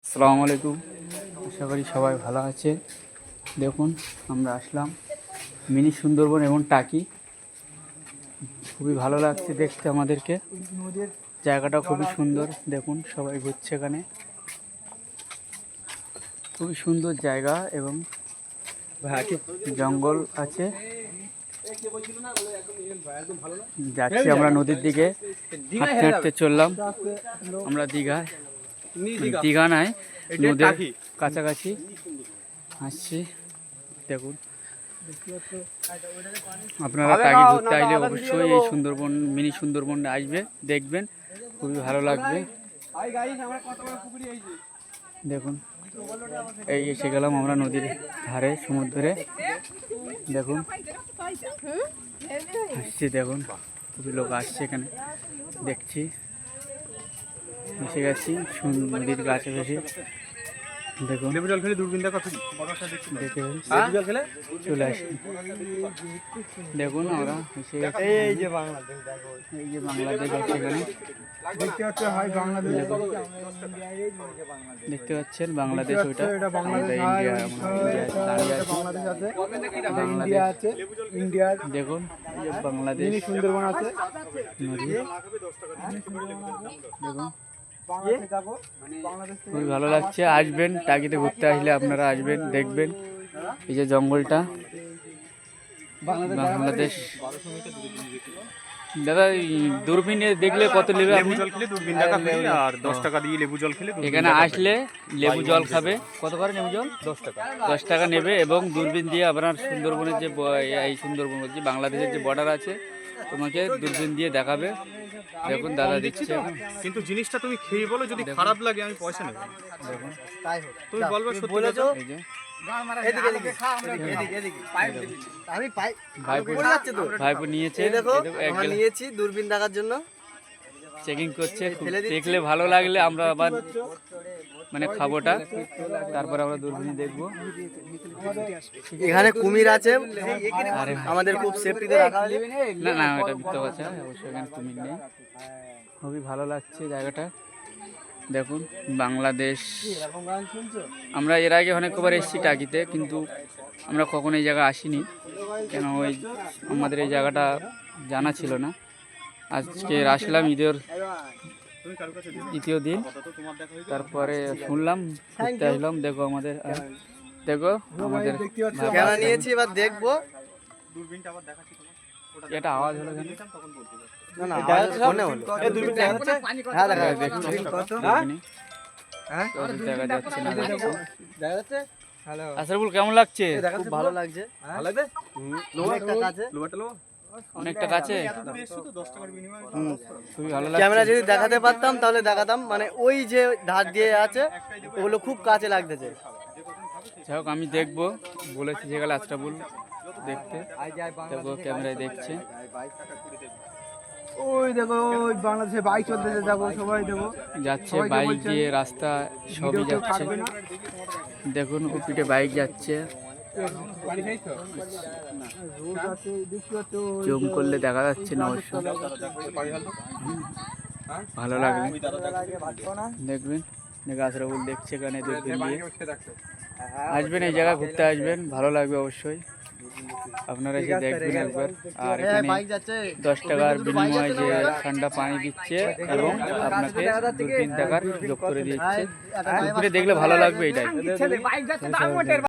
আসসালামু আলাইকুম, আশা করি সবাই ভালো আছে। দেখুন আমরা আসলাম মিনি সুন্দরবন এবং টাকি। খুবই ভালো লাগছে দেখতে আমাদেরকে, জায়গাটা খুবই সুন্দর। দেখুন সবাই ঘুরছে এখানে, খুবই সুন্দর জায়গা এবং জঙ্গল আছে। যাচ্ছি আমরা নদীর দিকে, হাঁটতে হাঁটতে চললাম আমরা দীঘায়, দীঘা নয় নদীর কাছাকাছি আসছি। দেখুন আপনারা টাকি ঘুরতে আসলে অবশ্যই এই সুন্দরবন মিনি সুন্দরবনে আসবে, দেখবেন খুবই ভালো লাগবে। দেখুন এই এসে গেলাম আমরা নদীর ধারে, সমুদ্রে। দেখুন আসছি, দেখুন খুবই লোক আসছে এখানে, দেখছি এসে গেছি নদীর কাছাকাছি। দেখুন লেবু জল খেলে দূরবীন দেখা দেখে চলে আসি। দেখুন আমরা এসে গেছি, এই যে বাংলাদেশ আছে এখানে, দেখতে পাচ্ছেন বাংলাদেশ, ওইটা ইন্ডিয়া আছে। দেখুন বাংলাদেশ সুন্দরবন আছে। নদী। দেখুন খুবই ভালো লাগছে, আসবেন টাকিতে ঘুরতে আসলে আপনারা আসবেন, দেখবেন এই যে জঙ্গলটা বাংলাদেশ। দাদা দূরবীনে দেখলে কত নেবে? লেবু জল খেলে দূরবীন দেখা ফ্রি, আর 10 টাকা দিয়ে লেবু জল খেলে এখানে আসলে লেবু জল খাবে। কত করে লেবু জল? 10 টাকা। 10 টাকা নেবে এবং দূরবীন দিয়ে আপনার সুন্দরবনের যে এই সুন্দরবন যে বাংলাদেশের যে বর্ডার আছে, তোমাকে দূরবীন দিয়ে দেখাবে। দেখুন দাদা দিচ্ছে, কিন্তু জিনিসটা তুমি খেয়ে বলো, যদি খারাপ লাগে আমি পয়সা নেব। দেখুন তুমি বলবে সত্যি কথা। এই যে ভাইপো নিয়েছে, নিয়েছি দূরবীন দেখার জন্য, চেকিং করছে। দেখলে ভালো লাগলে আমরা আবার মানে খাবোটা, তারপর আমরা দূরবীন দেখবো। এখানে কুমির আছে, আরে আমাদের খুব সেফটিতে রাখা হবে। না না, এটা মিথ্যা কথা, অবশ্যই এখানে কুমির নেই। খুবই ভালো লাগছে জায়গাটা। দেখুন বাংলাদেশ, আমরা এর আগে অনেকবার এসেছি টাকিতে, কিন্তু আমরা কখনো এই জায়গা আসিনি, কেন ওই আমাদের এই জায়গাটা জানা ছিল না। আজকে আসলাম ঈদের দ্বিতীয় দিন, তারপরে শুনলাম ঘুরতে আসলাম। দেখো আমাদের, দেখো আমাদের ক্যামেরা নিয়েছি, এবার দেখবো। এটা আওয়াজ হলো কেন? আশরাফুল কেমন লাগছে? খুব ভালো লাগছে। অনেকটা কাছে, খুবই ভালো লাগছে। ক্যামেরা যদি দেখাতে পারতাম তাহলে দেখাতাম, মানে ওই যে ধার দিয়ে আছে ওগুলো খুব কাছে লাগতেছে। যাই হোক আমি দেখবো, বলেছি যেগুলো আশরাফুল দেখতে, দেখো ক্যামেরায় দেখছে। ওই দেখো ওই বাংলাদেশে বাইক চলতেছে, দেখো সবাই দেখো যাচ্ছে, বাইক দিয়ে রাস্তা সবই যাচ্ছে। দেখুন পিঠে বাইক যাচ্ছে, জুম করলে দেখা যাচ্ছে না অবশ্য, ভালো লাগবে দেখবেন। দেখে আশরাফুল দেখছে এখানে দূরবীন দিয়ে। আসবেন এই জায়গা ঘুরতে, আসবেন ভালো লাগবে অবশ্যই, আপনারা এসে দেখবেন একবার। আর এখানে 10 টাকার বিনিময়ে যে ঠান্ডা পানি দিচ্ছে এবং আপনাকে দূরবীন দেখার সুযোগ করে দিচ্ছে। দূরবীনে দেখলে ভালো লাগবে, এটাই।